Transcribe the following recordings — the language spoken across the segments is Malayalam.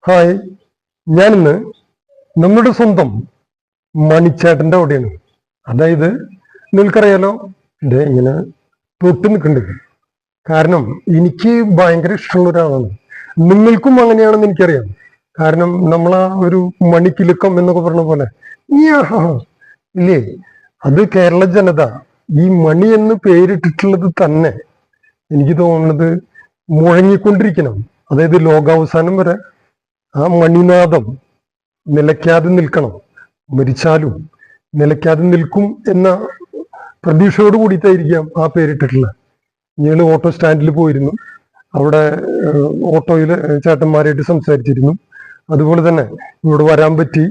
ഹായ്, ഞാനിന്ന് നമ്മുടെ സ്വന്തം മണിച്ചേട്ടൻ്റെ അവിടെയാണ്. അതായത് നിങ്ങൾക്കറിയാലോ, ഇങ്ങനെ തൊട്ട് നിൽക്കുന്നുണ്ട്. കാരണം എനിക്ക് ഭയങ്കര ഇഷ്ടമുള്ള ഒരാളാണ്. നിങ്ങൾക്കും അങ്ങനെയാണെന്ന് എനിക്കറിയാം. കാരണം നമ്മളാ ഒരു മണിക്കിലുക്കം എന്നൊക്കെ പറഞ്ഞ പോലെ ഇല്ലേ, അത് കേരള ജനത ഈ മണി എന്ന് പേരിട്ടിട്ടുള്ളത് തന്നെ എനിക്ക് തോന്നുന്നത് മുഴങ്ങിക്കൊണ്ടിരിക്കണം. അതായത് ലോകാവസാനം വരെ ആ മണിനാദം നിലയ്ക്കാതെ നിൽക്കണം. മരിച്ചാലും നിലയ്ക്കാതെ നിൽക്കും എന്ന പ്രതീക്ഷയോട് കൂടിയിട്ടായിരിക്കാം ആ പേരിട്ടിട്ടുള്ളത്. ഞങ്ങൾ ഓട്ടോ സ്റ്റാൻഡിൽ പോയിരുന്നു. അവിടെ ഓട്ടോയിൽ ചേട്ടന്മാരായിട്ട് സംസാരിച്ചിരുന്നു. അതുപോലെ തന്നെ ഇവിടെ വരാൻ പറ്റി,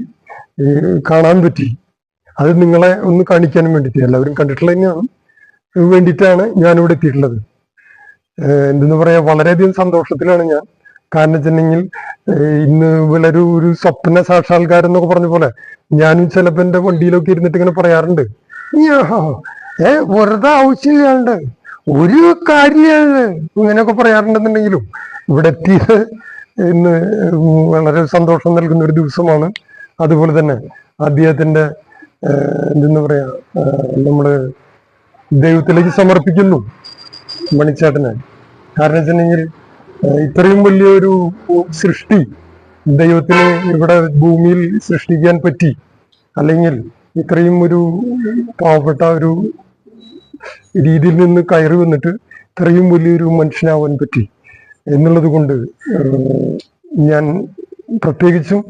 കാണാൻ പറ്റി. അത് നിങ്ങളെ ഒന്ന് കാണിക്കാനും വേണ്ടിയിട്ട്, എല്ലാവരും കണ്ടിട്ടുള്ളത് തന്നെയാണ്, വേണ്ടിയിട്ടാണ് ഞാനിവിടെ എത്തിയിട്ടുള്ളത്. എന്തെന്ന് പറയാ, വളരെയധികം സന്തോഷത്തിലാണ് ഞാൻ. കാരണം വെച്ചിട്ടുണ്ടെങ്കിൽ ഇന്ന് വളരെ ഒരു സ്വപ്ന സാക്ഷാത്കാരം എന്നൊക്കെ പറഞ്ഞ പോലെ ഞാനും ചിലപ്പോൾ എൻ്റെ വണ്ടിയിലൊക്കെ ഇരുന്നിട്ട് ഇങ്ങനെ പറയാറുണ്ട്, വെറുതെ ആവശ്യമില്ലാണ്ട് ഒരു കാര്യമാണ് ഇങ്ങനെയൊക്കെ പറയാറുണ്ടെന്നുണ്ടെങ്കിലും ഇവിടെ എത്തിയത് ഇന്ന് വളരെ സന്തോഷം നൽകുന്ന ഒരു ദിവസമാണ്. അതുപോലെ തന്നെ അദ്ദേഹത്തിൻ്റെ എന്തെന്ന് പറയാ, നമ്മള് ദൈവത്തിലേക്ക് സമർപ്പിക്കുന്നു മണിച്ചേട്ടനെ. കാരണം വെച്ചിട്ടുണ്ടെങ്കിൽ ഇത്രയും വലിയൊരു സൃഷ്ടി ദൈവത്തിന് ഇവിടെ ഭൂമിയിൽ സൃഷ്ടിക്കാൻ പറ്റി, അല്ലെങ്കിൽ ഇത്രയും ഒരു പാവപ്പെട്ട ഒരു രീതിയിൽ നിന്ന് കയറി വന്നിട്ട് ഇത്രയും വലിയൊരു മനുഷ്യനാവാൻ പറ്റി എന്നുള്ളത് കൊണ്ട് ഞാൻ പ്രത്യേകിച്ചും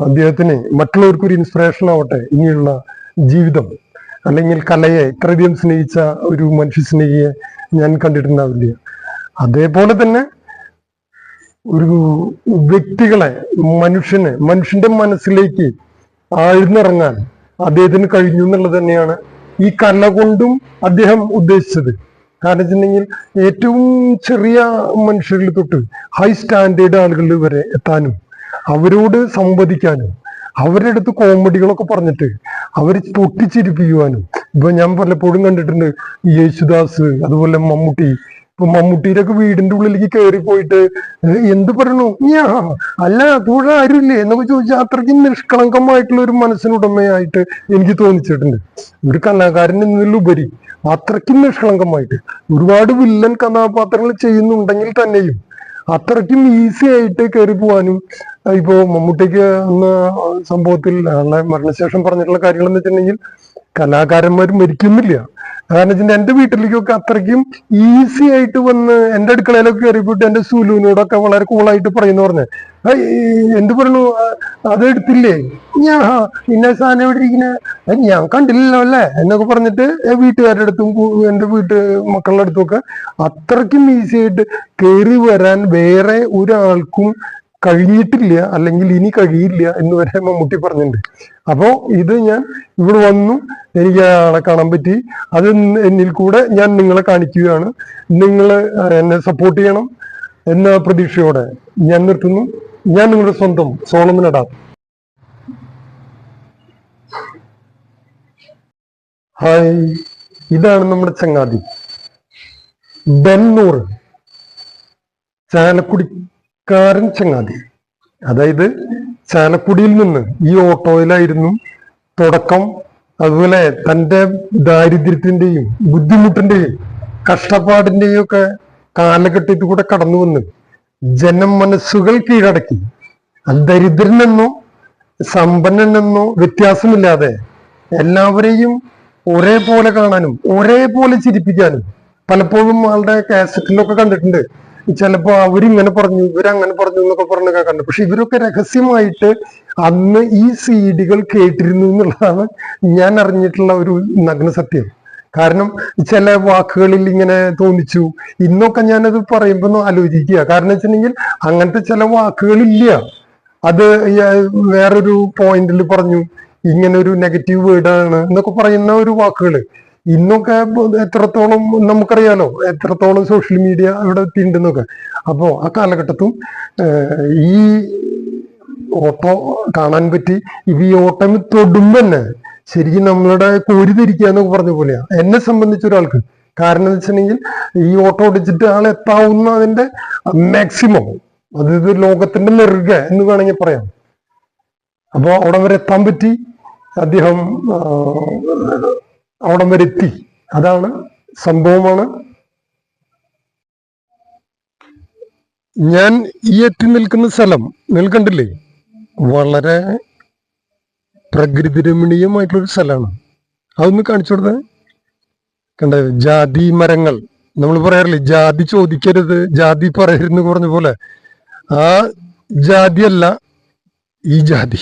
അദ്ദേഹത്തിന് മറ്റുള്ളവർക്കൊരു ഇൻസ്പിറേഷൻ ആവട്ടെ. ഇനിയുള്ള ജീവിതം, അല്ലെങ്കിൽ കലയെ ഇത്രയധികം സ്നേഹിച്ച ഒരു മനുഷ്യ സ്നേഹിയെ ഞാൻ കണ്ടിട്ടുണ്ടാവില്ല. അതേപോലെ തന്നെ ഒരു വ്യക്തികളെ, മനുഷ്യന്റെ മനസ്സിലേക്ക് ആഴ്ന്നിറങ്ങാൻ അദ്ദേഹത്തിന് കഴിഞ്ഞു എന്നുള്ളത് തന്നെയാണ് ഈ കല കൊണ്ടും അദ്ദേഹം ഉദ്ദേശിച്ചത്. കാരണം വെച്ചിട്ടുണ്ടെങ്കിൽ ഏറ്റവും ചെറിയ മനുഷ്യരിൽ തൊട്ട് ഹൈ സ്റ്റാൻഡേർഡ് ആളുകളിൽ വരെ എത്താനും അവരോട് സംവദിക്കാനും അവരുടെ അടുത്ത് കോമഡികളൊക്കെ പറഞ്ഞിട്ട് അവരെ പൊട്ടിച്ചിരിപ്പിക്കുവാനും. ഇപ്പൊ ഞാൻ പലപ്പോഴും കണ്ടിട്ടുണ്ട് യേശുദാസ്, അതുപോലെ മമ്മൂട്ടി. ഇപ്പൊ മമ്മൂട്ടിയുടെ ഒക്കെ വീടിന്റെ ഉള്ളിലേക്ക് കയറി പോയിട്ട് എന്ത് പറയണു, അല്ല കൂടെ ആരുമില്ലേ എന്നൊക്കെ ചോദിച്ചാൽ അത്രയ്ക്കും നിഷ്കളങ്കമായിട്ടുള്ള ഒരു മനസ്സിനുടമയായിട്ട് എനിക്ക് തോന്നിച്ചിട്ടുണ്ട്. ഒരു കലാകാരൻ എന്നതിലുപരി അത്രയ്ക്കും നിഷ്കളങ്കമായിട്ട് ഒരുപാട് വില്ലൻ കഥാപാത്രങ്ങൾ ചെയ്യുന്നുണ്ടെങ്കിൽ തന്നെയും അത്രയ്ക്കും ഈസി ആയിട്ട് കയറി പോവാനും. ഇപ്പോ മമ്മൂട്ടിക്ക് എന്ന സംഭവത്തിൽ ആളെ മരണശേഷം പറഞ്ഞിട്ടുള്ള കാര്യങ്ങൾ എന്ന് വെച്ചിട്ടുണ്ടെങ്കിൽ കലാകാരന്മാർ മരിക്കുന്നില്ല. കാരണം വെച്ചാൽ എൻ്റെ വീട്ടിലേക്കൊക്കെ അത്രയ്ക്കും ഈസി ആയിട്ട് വന്ന് എൻ്റെ അടുക്കളയിലൊക്കെ കയറിപ്പോയിട്ട് എൻ്റെ സുലുവിനോടൊക്കെ വളരെ കൂളായിട്ട് പറയുന്നു പറഞ്ഞ് എന്ത് പറയണു, അത് എടുത്തില്ലേ, ഇന്ന സാധനം എവിടെ ഇരിക്കുന്ന, ഞാൻ കണ്ടില്ലല്ലോ അല്ലേ എന്നൊക്കെ പറഞ്ഞിട്ട് വീട്ടുകാരുടെ അടുത്തും എൻ്റെ മക്കളുടെ അടുത്തും ഒക്കെ അത്രയ്ക്കും ഈസി ആയിട്ട് കയറി വരാൻ വേറെ ഒരാൾക്കും കഴിഞ്ഞിട്ടില്ല, അല്ലെങ്കിൽ ഇനി കഴിയില്ല എന്ന് വരെ മമ്മൂട്ടി പറഞ്ഞിട്ടുണ്ട്. അപ്പോ ഇത് ഞാൻ ഇവിടെ വന്നു, എനിക്ക് ആളെ കാണാൻ പറ്റി. അത് എന്നിൽ കൂടെ ഞാൻ നിങ്ങളെ കാണിക്കുകയാണ്. നിങ്ങൾ എന്നെ സപ്പോർട്ട് ചെയ്യണം എന്ന പ്രതീക്ഷയോടെ ഞാൻ നിർത്തുന്നു. ഞാൻ നിങ്ങളുടെ സ്വന്തം സോളമൻ അഡാം. ഹായ്, ഇതാണ് നമ്മുടെ ചങ്ങാതി ബെന്നൂർ, ചാലക്കുടിക്കാരൻ ചങ്ങാതി. അതായത് ചാലക്കുടിയിൽ നിന്ന് ഈ ഓട്ടോയിലായിരുന്നു തുടക്കം. അതുപോലെ തൻ്റെ ദാരിദ്ര്യത്തിന്റെയും ബുദ്ധിമുട്ടിന്റെയും കഷ്ടപ്പാടിന്റെയും ഒക്കെ കാലഘട്ടത്തിൽ കൂടെ കടന്നു വന്ന് ജനമനസ്സുകൾ കീഴടക്കി. ദരിദ്രനെന്നോ സമ്പന്നനെന്നോ വ്യത്യാസമില്ലാതെ എല്ലാവരെയും ഒരേപോലെ കാണാനും ഒരേപോലെ ചിരിപ്പിക്കാനും. പലപ്പോഴും ആളുടെ കാസറ്റിലൊക്കെ കണ്ടിട്ടുണ്ട്, ചിലപ്പോ അവരിങ്ങനെ പറഞ്ഞു ഇവരങ്ങനെ പറഞ്ഞു എന്നൊക്കെ പറഞ്ഞ് കണ്ടു. പക്ഷെ ഇവരൊക്കെ രഹസ്യമായിട്ട് അന്ന് ഈ സീഡികൾ കേട്ടിരുന്നു എന്നുള്ളതാണ് ഞാൻ അറിഞ്ഞിട്ടുള്ള ഒരു നഗ്ന സത്യം. കാരണം ചില വാക്കുകളിൽ ഇങ്ങനെ തോന്നിച്ചു. ഇന്നൊക്കെ ഞാനത് പറയുമ്പോൾ ആലോചിക്കുക. കാരണം വെച്ചിട്ടുണ്ടെങ്കിൽ അങ്ങനത്തെ ചില വാക്കുകളില്ല. അത് വേറൊരു പോയിന്റിൽ പറഞ്ഞു, ഇങ്ങനെ ഒരു നെഗറ്റീവ് വേർഡാണ് എന്നൊക്കെ പറയുന്ന ഒരു വാക്കുകൾ ഇന്നൊക്കെ എത്രത്തോളം നമുക്കറിയാലോ, എത്രത്തോളം സോഷ്യൽ മീഡിയ ഇവിടെ എത്തിയിട്ടുണ്ടെന്നൊക്കെ. അപ്പോൾ ആ കാലഘട്ടത്തും ഈ ഓട്ടോ കാണാൻ പറ്റി. ഈ ഓട്ടം തൊടുമ്പോ തന്നെ ശരിക്കും നമ്മളുടെ കോരി ധരിക്കുക എന്നൊക്കെ പറഞ്ഞ പോലെയാ എന്നെ സംബന്ധിച്ച ഒരാൾക്ക്. കാരണം എന്ന് വെച്ചിട്ടുണ്ടെങ്കിൽ ഈ ഓട്ടോ ഓടിച്ചിട്ട് ആൾ എത്താവുന്ന അതിന്റെ മാക്സിമം അതായത് ലോകത്തിന്റെ നെറുക എന്ന് വേണമെങ്കിൽ പറയാം. അപ്പോൾ അവിടം വരെ എത്താൻ പറ്റി, അദ്ദേഹം അവിടം വരെ എത്തി. അതാണ് സംഭവമാണ്. ഞാൻ ഈ എത്തി നിൽക്കുന്ന സ്ഥലം നിൽക്കണ്ടില്ലേ, വളരെ പ്രകൃതി രമണീയമായിട്ടുള്ളൊരു സ്ഥലമാണ്. അതൊന്ന് കാണിച്ചു കൊടുത്തേ. കണ്ട ജാതി മരങ്ങൾ, നമ്മൾ പറയാറില്ലേ ജാതി ചോദിക്കരുത് ജാതി പറയരുതെന്ന് പറഞ്ഞ പോലെ, ആ ജാതിയല്ല ഈ ജാതി,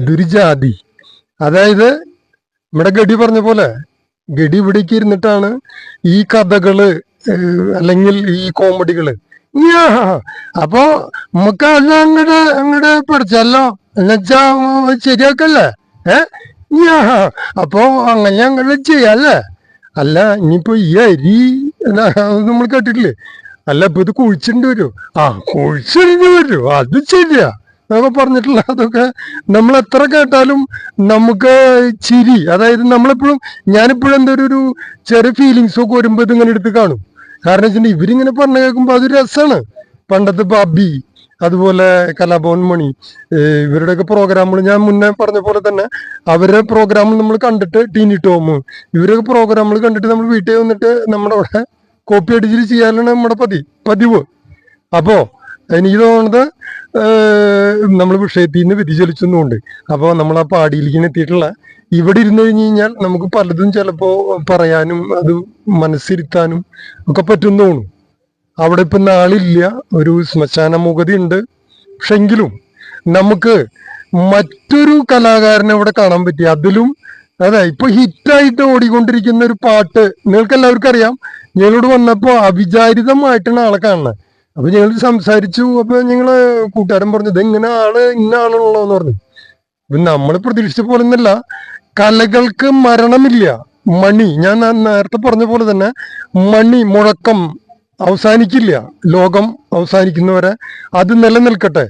ഇതൊരു ജാതി. അതായത് നമ്മുടെ ഗഡി പറഞ്ഞ പോലെ, ഗഡി ഇവിടേക്ക് ഇരുന്നിട്ടാണ് ഈ കഥകള് അല്ലെങ്കിൽ ഈ കോമഡികള്. അപ്പൊ നമുക്ക് അത് അങ്ങടെ പഠിച്ചല്ലോ എന്നുവെച്ചാ ശരിയാക്കല്ലേ. അപ്പൊ അങ്ങനെ അങ്ങനെ ചെയ്യാല്ലേ. അല്ല ഇനിയിപ്പോ ഈ അരി നമ്മൾ കേട്ടിട്ടില്ലേ, അല്ല ഇപ്പൊ ഇത് കുഴിച്ചിട്ട് വരൂ, കുഴിച്ചിട്ട് വരൂ, അത് ശരിയാ എന്നൊക്കെ പറഞ്ഞിട്ടുള്ള അതൊക്കെ നമ്മൾ എത്ര കേട്ടാലും നമുക്ക് ചിരി. അതായത് നമ്മളെപ്പോഴും, ഞാനിപ്പോഴും എന്താ ഒരു ചെറിയ ഫീലിങ്സ് ഒക്കെ വരുമ്പോ ഇതിങ്ങനെ എടുത്ത് കാണും. കാരണം വെച്ചിട്ടുണ്ടെങ്കിൽ ഇവരിങ്ങനെ പറഞ്ഞു കേൾക്കുമ്പോ അതൊരു രസമാണ്. പണ്ടത്തെ ബാബി, അതുപോലെ കലാഭവൻ മണി, ഇവരുടെയൊക്കെ പ്രോഗ്രാമുകൾ ഞാൻ മുന്നേ പറഞ്ഞ പോലെ തന്നെ അവരുടെ പ്രോഗ്രാം നമ്മൾ കണ്ടിട്ട്, ടീനി ടോം ഇവരൊക്കെ പ്രോഗ്രാമുകൾ കണ്ടിട്ട് നമ്മൾ വീട്ടിൽ വന്നിട്ട് നമ്മുടെ അവിടെ കോപ്പി അടിച്ചിട്ട് ചെയ്യാനാണ് നമ്മുടെ പതിവ്. അപ്പോ എനിക്ക് തോന്നുന്നത് നമ്മൾ വിഷയത്തിൽ നിന്ന് വ്യതിചലിച്ചൊന്നുമുണ്ട്. അപ്പോൾ നമ്മൾ ആ പാടിയിലേക്ക് എത്തിയിട്ടുള്ള ഇവിടെ ഇരുന്ന് കഴിഞ്ഞ് കഴിഞ്ഞാൽ നമുക്ക് പലതും ചിലപ്പോ പറയാനും അത് മനസ്സിരുത്താനും ഒക്കെ പറ്റും തോന്നും. അവിടെ ഇപ്പൊ നാളില്ല, ഒരു ശ്മശാന മുഖതി ഉണ്ട്. പക്ഷെ എങ്കിലും നമുക്ക് മറ്റൊരു കലാകാരനെ ഇവിടെ കാണാൻ പറ്റി. അതിലും അതെ ഇപ്പൊ ഹിറ്റായിട്ട് ഓടിക്കൊണ്ടിരിക്കുന്ന ഒരു പാട്ട് നിങ്ങൾക്ക് എല്ലാവർക്കും അറിയാം. ഞങ്ങളോട് വന്നപ്പോ അവിചാരിതമായിട്ടാണ് ആളെ കാണുന്നത്. അപ്പൊ ഞങ്ങൾ സംസാരിച്ചു. അപ്പൊ ഞങ്ങള് കൂട്ടുകാരൻ പറഞ്ഞു ഇതെങ്ങനെ ഇന്ന ആളുള്ളതെന്ന് പറഞ്ഞു. ഇപ്പൊ നമ്മൾ പ്രതീക്ഷിച്ച പോലെ ഒന്നല്ല. കലകൾക്ക് മരണമില്ല. മണി, ഞാൻ നേരത്തെ പറഞ്ഞ പോലെ തന്നെ മണി മുഴക്കം അവസാനിക്കില്ല. ലോകം അവസാനിക്കുന്നവരെ അത് നിലനിൽക്കട്ടെ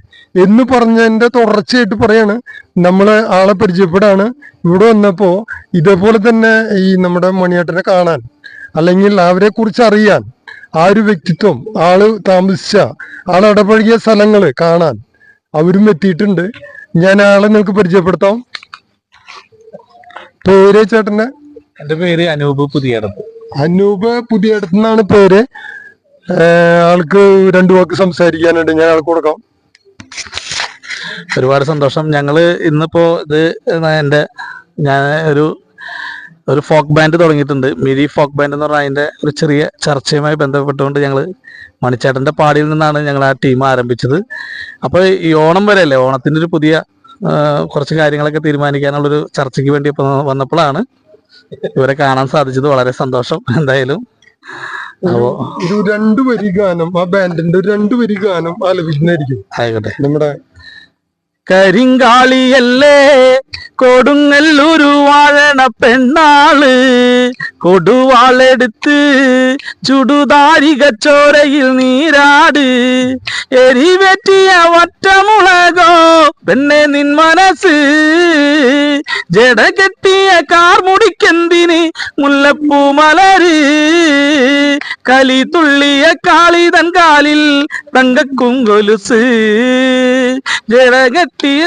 എന്ന് പറഞ്ഞതിന്റെ തുടർച്ചയായിട്ട് പറയാണ്. നമ്മള് ആളെ പരിചയപ്പെടാണ്. ഇവിടെ വന്നപ്പോ ഇതേപോലെ തന്നെ ഈ നമ്മുടെ മണിയേട്ടനെ കാണാൻ, അല്ലെങ്കിൽ അവരെ കുറിച്ച് അറിയാൻ, ആ ഒരു വ്യക്തിത്വം, ആള് താമസിച്ച, ആൾ ഇടപഴകിയ സ്ഥലങ്ങള് കാണാൻ അവരും എത്തിയിട്ടുണ്ട്. ഞാൻ ആളെ നിങ്ങൾക്ക് പരിചയപ്പെടുത്താം. പേര് ചേട്ടന്റെ? എന്റെ പേര് അനൂപ് പുതിയടത്ത്. അനൂപ് പുതിയടത്ത് എന്നാണ് പേര്. ആൾക്ക് രണ്ടു വാക്ക് സംസാരിക്കാനുണ്ട്, ഞാൻ ആൾക്ക് കൊടുക്കാം. ഒരുപാട് സന്തോഷം. ഞങ്ങള് ഇന്നിപ്പോ ഞാൻ ഒരു ഫോക്ക് ബാൻഡ് തുടങ്ങിയിട്ടുണ്ട്. മിരി ഫോക്ക് ബാൻഡ് എന്ന് പറഞ്ഞാൽ അതിന്റെ ഒരു ചെറിയ ചർച്ചയുമായി ബന്ധപ്പെട്ടുകൊണ്ട് ഞങ്ങള് മണിച്ചേട്ടന്റെ പാടിയിൽ നിന്നാണ് ഞങ്ങൾ ആ ടീം ആരംഭിച്ചത്. അപ്പൊ ഈ ഓണം വരെ അല്ലേ, ഓണത്തിന്റെ ഒരു പുതിയ കുറച്ച് കാര്യങ്ങളൊക്കെ തീരുമാനിക്കാനുള്ളൊരു ചർച്ചയ്ക്ക് വേണ്ടി വന്നപ്പോഴാണ് ഇവരെ കാണാൻ സാധിച്ചത്. വളരെ സന്തോഷം. എന്തായാലും ഒരു രണ്ടു വരി ഗാനം, ആ ബാൻഡിന്റെ ഒരു രണ്ടു വരി ഗാനം ആലപിക്കുന്നതായിരിക്കും. ആയിക്കോട്ടെ. നമ്മുടെ കരിങ്കാളിയല്ലേ കൊടുങ്ങല്ലൂരു വാഴണ പെണ്ണാള്, കൊടുവാളെടുത്ത് ചുടുതാരിക ചോരയിൽ നീരാട്, എരിവെറ്റിയ ഒറ്റമുളകോ പെണ്ണെ നിൻ മനസ്സ്, ജട കെട്ടിയ കാർമുടിക്കെന്തിന് മുല്ലപ്പൂ മലര്, കലി തുള്ളിയ കാളിതൻ കാലിൽ തങ്കക്കുങ്കൊലുസ്, ജട കെട്ടിയ